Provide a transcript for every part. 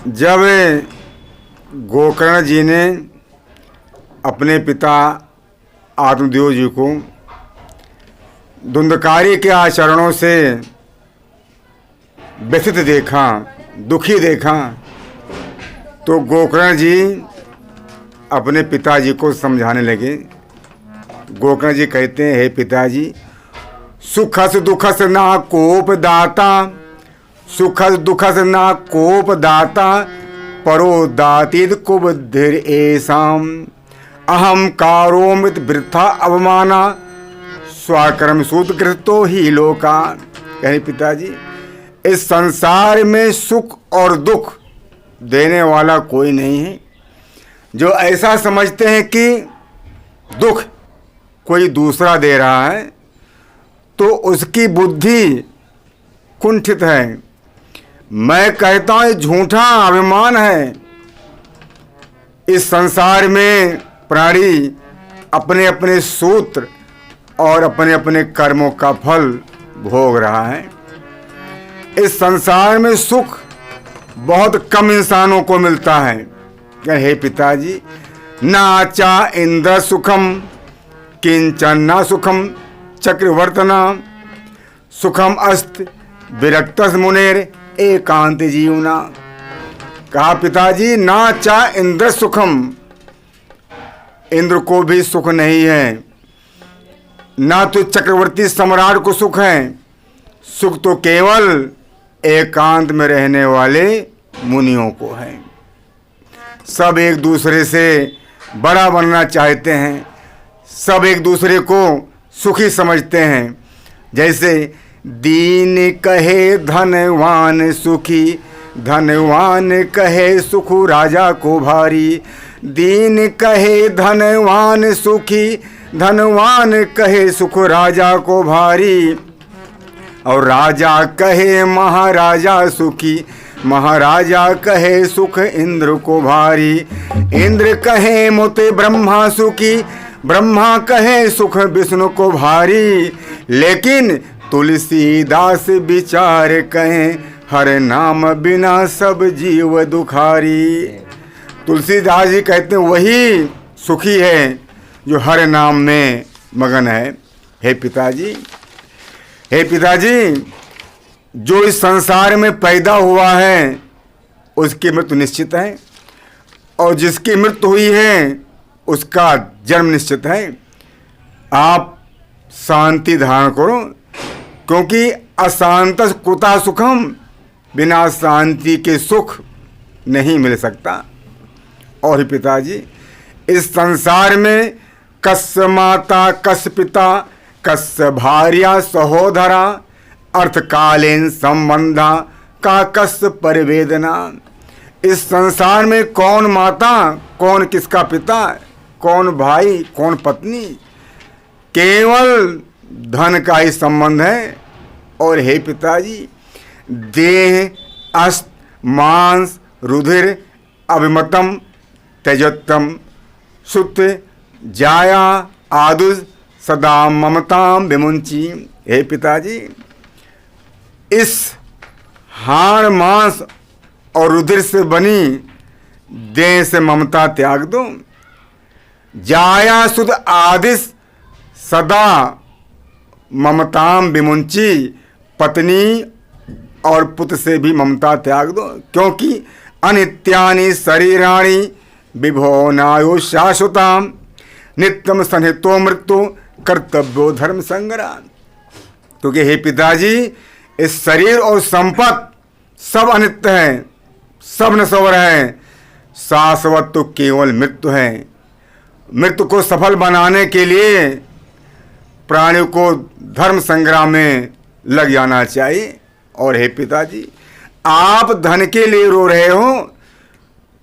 जब गोकर्ण जी ने अपने पिता आत्मदेव जी को धुंधकारी के आचरणों से व्यथित देखा, दुखी देखा, तो गोकर्ण जी अपने पिताजी को समझाने लगे। गोकर्ण जी कहते हैं, हे पिताजी, सुखस दुखस ना कोप दाता, सुखस दुखस ना कोप दाता, परो दातिद कुबुद्धिर एसाम, अहम कारोमित वृथा अवमाना, स्वाकर्म सूतकृतो ही लोका। कहे पिताजी, इस संसार में सुख और दुख देने वाला कोई नहीं है। जो ऐसा समझते हैं कि दुख कोई दूसरा दे रहा है तो उसकी बुद्धि कुंठित है। मैं कहता हूं झूठा अभिमान है। इस संसार में प्राणी अपने अपने सूत्र और अपने अपने कर्मों का फल भोग रहा है। इस संसार में सुख बहुत कम इंसानों को मिलता है। हे पिताजी, नाचा इंद्र सुखम किंचन ना सुखम चक्रवर्तना, सुखम अस्त विरक्तस मुनेर एकांत जीवना। कहा पिताजी, ना चा इंद्र सुखम, इंद्र को भी सुख नहीं है, ना तो चक्रवर्ती सम्राट को सुख है। सुख तो केवल एकांत में रहने वाले मुनियों को है। सब एक दूसरे से बड़ा बनना चाहते हैं, सब एक दूसरे को सुखी समझते हैं। जैसे दीन कहे धनवान सुखी, धनवान कहे सुख राजा को भारी। दीन कहे धनवान सुखी, धनवान कहे सुख राजा को भारी। और राजा कहे महाराजा सुखी, महाराजा कहे सुख इंद्र को भारी। इंद्र कहे मोते ब्रह्मा सुखी, ब्रह्मा कहे सुख विष्णु को भारी। लेकिन तुलसीदास विचार कहें, हर नाम बिना सब जीव दुखारी। तुलसीदास जी कहते हैं वही सुखी है जो हर नाम में मगन है। हे पिताजी, हे पिताजी, जो इस संसार में पैदा हुआ है उसकी मृत्यु निश्चित है, और जिसकी मृत्यु हुई है उसका जन्म निश्चित है। आप शांति धारण करो, क्योंकि अशांत कुता सुखम, बिना शांति के सुख नहीं मिल सकता। और पिताजी, इस संसार में कस्य माता कस्य पिता कस्य भार्या सहोदरा, अर्थकालीन संबंधा का कस्य परिवेदना। इस संसार में कौन माता, कौन किसका पिता, कौन भाई, कौन पत्नी, केवल धन का ही संबंध है। और हे पिताजी, देह अस्त मांस रुधिर अभिमतम तेजोत्तम सुत जाया आदुज सदा ममताम विमुंची। हे पिताजी, इस हाड़ मांस और रुधिर से बनी देह से ममता त्याग दो। जाया सुध आदिस सदा ममताम विमुंची, पत्नी और पुत्र से भी ममता त्याग दो, क्योंकि अनित्यानि शरीराणि विभो नायो शाश्वताम, नित्यम सन्निहितो मृत्यु कर्तव्यो धर्म संग्राम। क्योंकि हे पिताजी, इस शरीर और संपत्ति सब अनित्य है, सब नश्वर है, शाश्वत तो केवल मृत्यु है। मृत्यु को सफल बनाने के लिए प्राणियों को धर्म संग्राम में लग जाना चाहिए। और हे पिताजी, आप धन के लिए रो रहे हो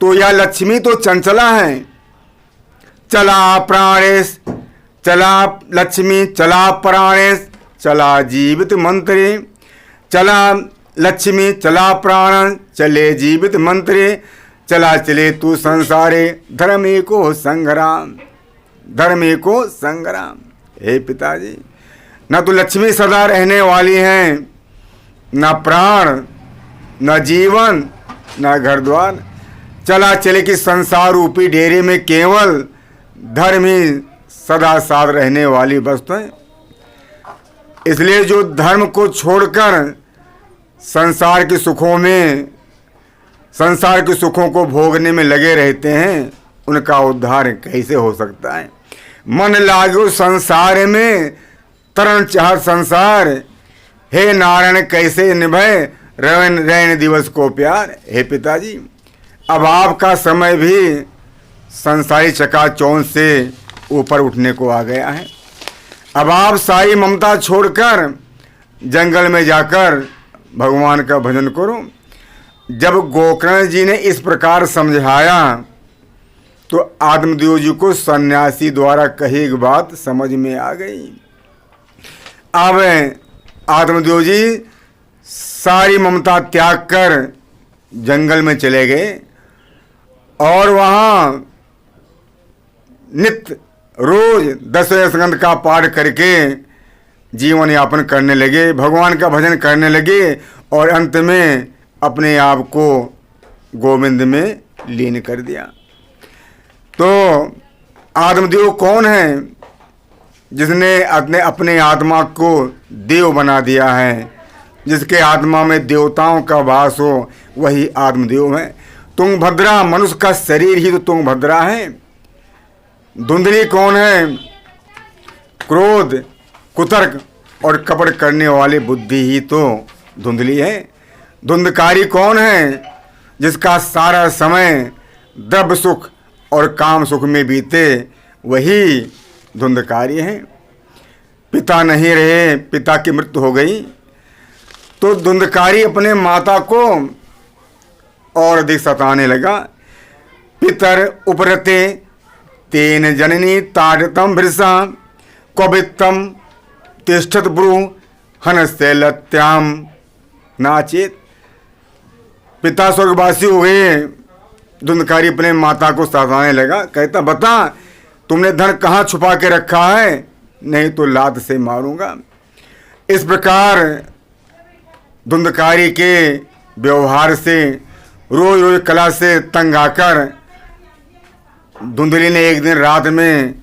तो यह लक्ष्मी तो चंचला है। चला प्राणेश, चला लक्ष्मी, चला प्राणेश, चला जीवित मंत्रे। चला लक्ष्मी, चला प्राण, चले जीवित मंत्रे। चला चले तू संसारे, धर्म एको संग्राम, धर्म एको संग्राम। हे पिताजी, न तो लक्ष्मी सदा रहने वाली हैं, न प्राण, न जीवन, ना घर द्वार। चला चले कि संसार रूपी डेरे में केवल धर्म ही सदा साथ रहने वाली वस्तु है। इसलिए जो धर्म को छोड़कर संसार के सुखों को भोगने में लगे रहते हैं, उनका उद्धार कैसे हो सकता है। मन लागो संसार में तरण चाहत संसार, हे नारायण कैसे निभाए रैन दिवस को प्यार। हे पिताजी, अब आपका समय भी संसारी चकाचौंध से ऊपर उठने को आ गया है। अब आप सारी ममता छोड़कर जंगल में जाकर भगवान का भजन करो। जब गोकर्ण जी ने इस प्रकार समझाया तो आत्मदेव जी को सन्यासी द्वारा कही एक बात समझ में आ गई। अब आत्मदेव जी सारी ममता त्याग कर जंगल में चले गए और वहाँ नित्य रोज 10 स्कंद का पाठ करके जीवन यापन करने लगे, भगवान का भजन करने लगे और अंत में अपने आप को गोविंद में लीन कर दिया। तो आत्मदेव कौन है? जिसने अपने आत्मा को देव बना दिया है, जिसके आत्मा में देवताओं का वास हो, वही आत्मदेव है। तुंगभद्रा, मनुष्य का शरीर ही तो तुंगभद्रा है। धुंधली कौन है? क्रोध, कुतर्क और कपट करने वाली बुद्धि ही तो धुंधली है। धुंधकारी कौन है? जिसका सारा समय द्रव्य सुख और काम सुख में बीते, वही धुंधकारी है। पिता नहीं रहे, पिता की मृत्यु हो गई तो धुंधकारी अपने माता को और अधिक सताने लगा। पितर उपरते तेन जननी ताड़तम भृषा कवित्तम तिष्ठत ब्रू हनस्ते लत्याम नाचेत। पिता स्वर्गवासी हो गए, धुंधकारी अपने माता को सताने लगा। कहता, बता तुमने धन कहाँ छुपा के रखा है, नहीं तो लात से मारूंगा। इस प्रकार धुंधकारी के व्यवहार से रोज रोज कला से तंग आकर धुंधली ने एक दिन रात में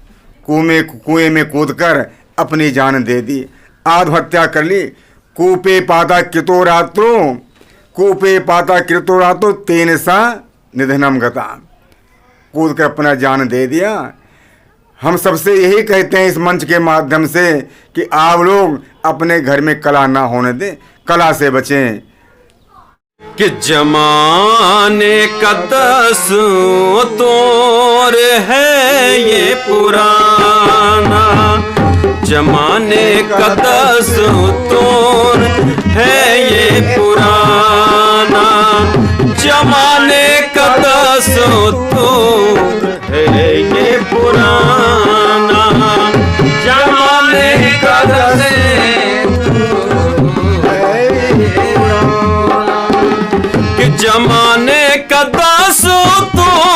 कुएं में कूदकर अपनी जान दे दी, आत्महत्या कर ली। कूपे पाता कृतो रातो तेन सा निधनम गता, कूद कर अपना जान दे दिया। हम सबसे यही कहते हैं इस मंच के माध्यम से कि आप लोग अपने घर में कला ना होने दें, कला से बचें। कि जमाने का दस्तूर है ये पुराना, जमाने का दस्तूर है ये पुराना, जमाने का दस्तूर है ये पुराना, जमाने का जमाने का दस्तूर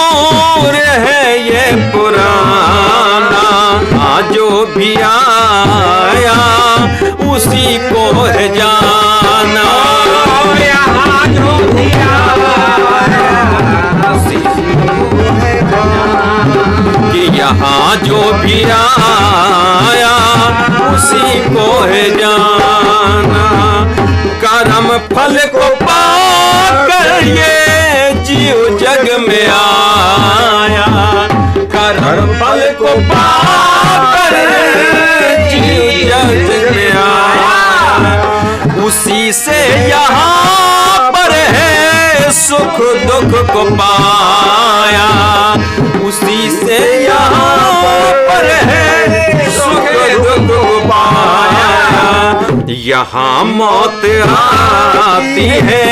है ये पुराना, जो भी आया उसी को है जाना, यहाँ जो भी आया उसी को है जाना, कि यहाँ जो भी आया उसी को है जाना। कर्म फल को पाकर ये जीव जग में आया, कर्म फल को पाकर जीव जग में आया, उसी से यहाँ पर है सुख दुख को पाया, उसी से यहाँ पर है सुख दुख को पाया। यहाँ मौत आती है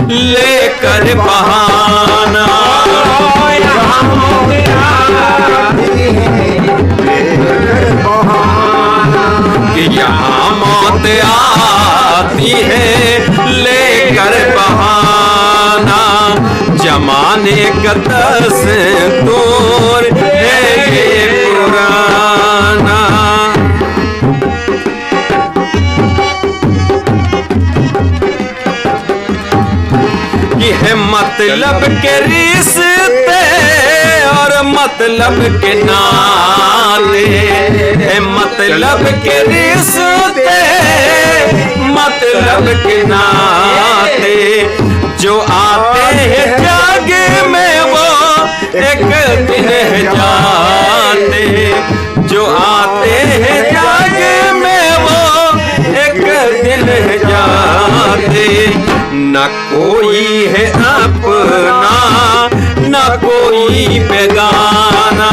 लेकर बहाना, यहाँ मौत आती है लेकर बहाना, यहाँ मौत आती है लेकर बहाना, जमाने का दस्तूर है ये पुराना। मतलब के रिश्ते और मतलब के नाते, मतलब के रिश्ते मतलब के नाते, जो आते हैं जग में वो एक दिन जाते, जो आते हैं जग में वो एक दिन जाते। न कोई है अपना न कोई बेगाना,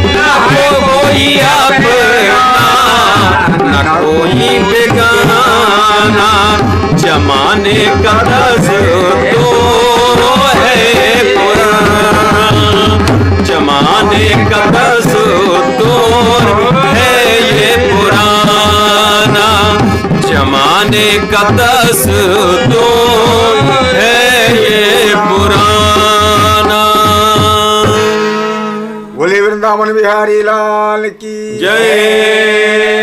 न कोई अपना न कोई बेगाना, जमाने का दस्तूर है पुराना, जमाने का दस्तूर है ये पुराना, जमाने का दस्तूर है ये पुराना। बोले वृंदावन बिहारी लाल की जय।